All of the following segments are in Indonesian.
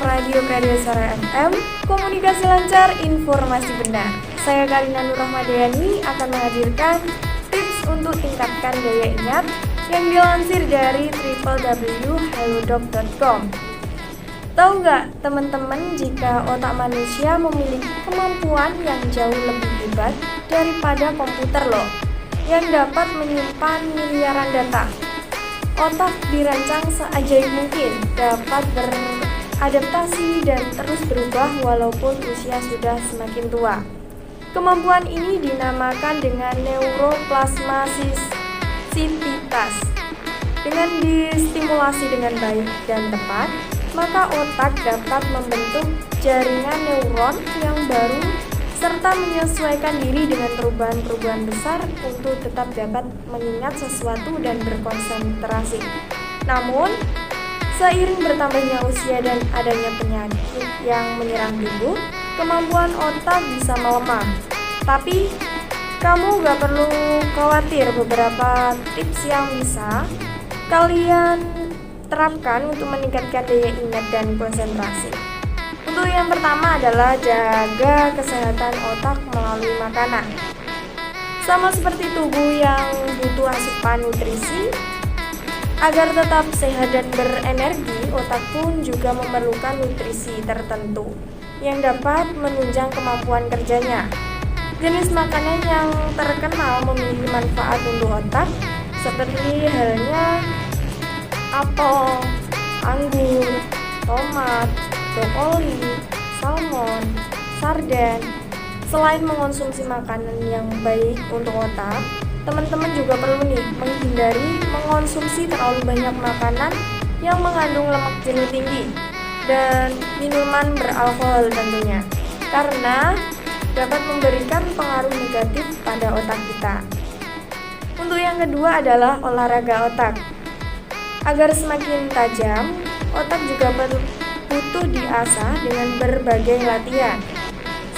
Radio Karya Suara FM, komunikasi lancar, informasi benar. Saya Karina Nurrahmadiyani akan menghadirkan tips untuk tingkatkan daya ingat yang dilansir dari www.halodoc.com. Tahu nggak teman-teman jika otak manusia memiliki kemampuan yang jauh lebih hebat daripada komputer loh, yang dapat menyimpan miliaran data. Otak dirancang seajaib mungkin dapat beradaptasi dan terus berubah walaupun usia sudah semakin tua. Kemampuan ini dinamakan dengan neuroplastisitas. Dengan distimulasi dengan baik dan tepat, maka otak dapat membentuk jaringan neuron yang baru serta menyesuaikan diri dengan perubahan-perubahan besar untuk tetap dapat mengingat sesuatu dan berkonsentrasi. Namun, seiring bertambahnya usia dan adanya penyakit yang menyerang tubuh, kemampuan otak bisa melemah. Tapi, kamu gak perlu khawatir, beberapa tips yang bisa kalian terapkan untuk meningkatkan daya ingat dan konsentrasi. Untuk yang pertama adalah jaga kesehatan otak melalui makanan. Sama seperti tubuh yang butuh asupan nutrisi, agar tetap sehat dan berenergi, otak pun juga memerlukan nutrisi tertentu yang dapat menunjang kemampuan kerjanya. Jenis makanan yang terkenal memiliki manfaat untuk otak seperti halnya apel, anggur, tomat, brokoli, salmon, sarden. Selain mengonsumsi makanan yang baik untuk otak, teman-teman juga perlu menghindari mengonsumsi terlalu banyak makanan yang mengandung lemak jenuh tinggi dan minuman beralkohol tentunya, karena dapat memberikan pengaruh negatif pada otak kita. Untuk yang kedua adalah olahraga otak. Agar semakin tajam, otak juga butuh diasah dengan berbagai latihan.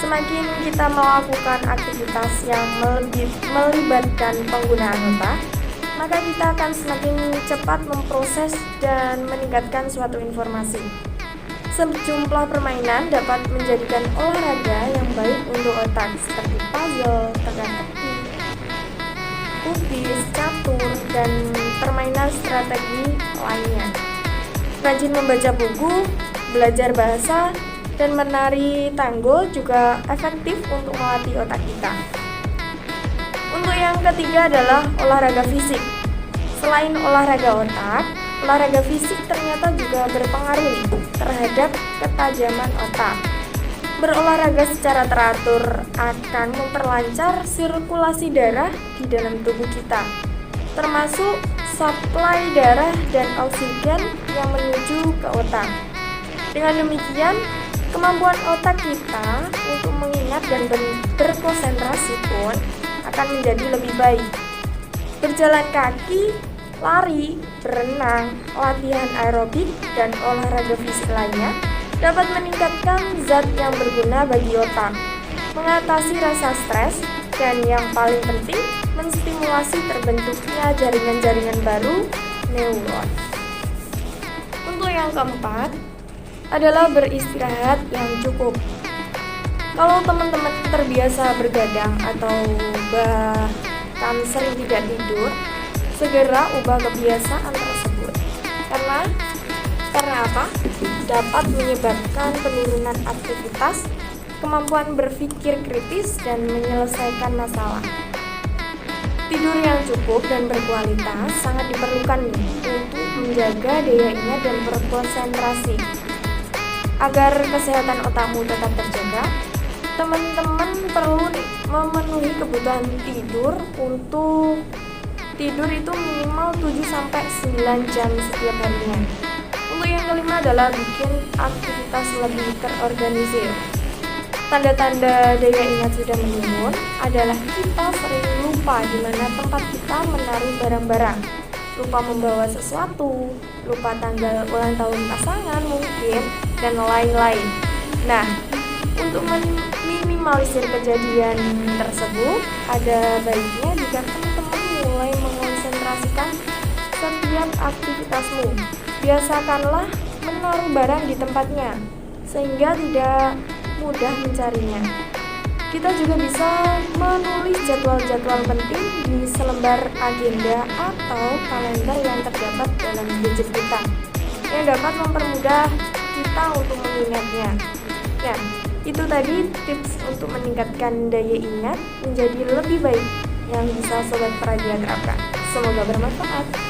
Semakin kita melakukan aktivitas yang melibatkan penggunaan otak, maka kita akan semakin cepat memproses dan meningkatkan suatu informasi. Sejumlah permainan dapat menjadikan olahraga yang baik untuk otak, seperti puzzle, teka-teki, kubis, catur, dan permainan strategi lainnya. Rajin membaca buku, belajar bahasa, dan menari tango juga efektif untuk melatih otak kita. Untuk yang ketiga adalah olahraga fisik. Selain olahraga otak, olahraga fisik ternyata juga berpengaruh terhadap ketajaman otak. Berolahraga secara teratur akan memperlancar sirkulasi darah di dalam tubuh kita, termasuk suplai darah dan oksigen yang menuju ke otak. Dengan demikian, kemampuan otak kita untuk mengingat dan berkonsentrasi pun akan menjadi lebih baik. Berjalan kaki, lari, berenang, latihan aerobik, dan olahraga fisik lainnya dapat meningkatkan zat yang berguna bagi otak, mengatasi rasa stres, dan yang paling penting, menstimulasi terbentuknya jaringan-jaringan baru neuron. Untuk yang keempat adalah beristirahat yang cukup. Kalau teman-teman terbiasa bergadang atau bahkan sering tidak tidur, segera ubah kebiasaan tersebut. Karena apa? Dapat menyebabkan penurunan aktivitas, kemampuan berpikir kritis, dan menyelesaikan masalah. Tidur yang cukup dan berkualitas sangat diperlukan untuk menjaga daya ingat dan berkonsentrasi. Agar kesehatan otakmu tetap terjaga, teman-teman perlu memenuhi kebutuhan tidur. Untuk tidur itu minimal 7-9 jam setiap harinya. Untuk yang kelima adalah bikin aktivitas lebih terorganisir. Tanda-tanda daya ingat sudah menurun adalah kita sering lupa di mana tempat kita menaruh barang-barang, lupa membawa sesuatu, lupa tanggal ulang tahun pasangan mungkin, dan lain-lain. Nah, untuk meminimalisir kejadian tersebut, ada baiknya jika teman-teman mulai mengonsentrasikan setiap aktivitasmu. Biasakanlah menaruh barang di tempatnya, sehingga tidak mudah mencarinya. Kita juga bisa menulis jadwal-jadwal penting di selembar agenda atau kalender yang terdapat dalam gadget kita, yang dapat mempermudah kita untuk mengingatnya. Nah, itu tadi tips untuk meningkatkan daya ingat menjadi lebih baik yang bisa Sobat Pradia terapkan. Semoga bermanfaat.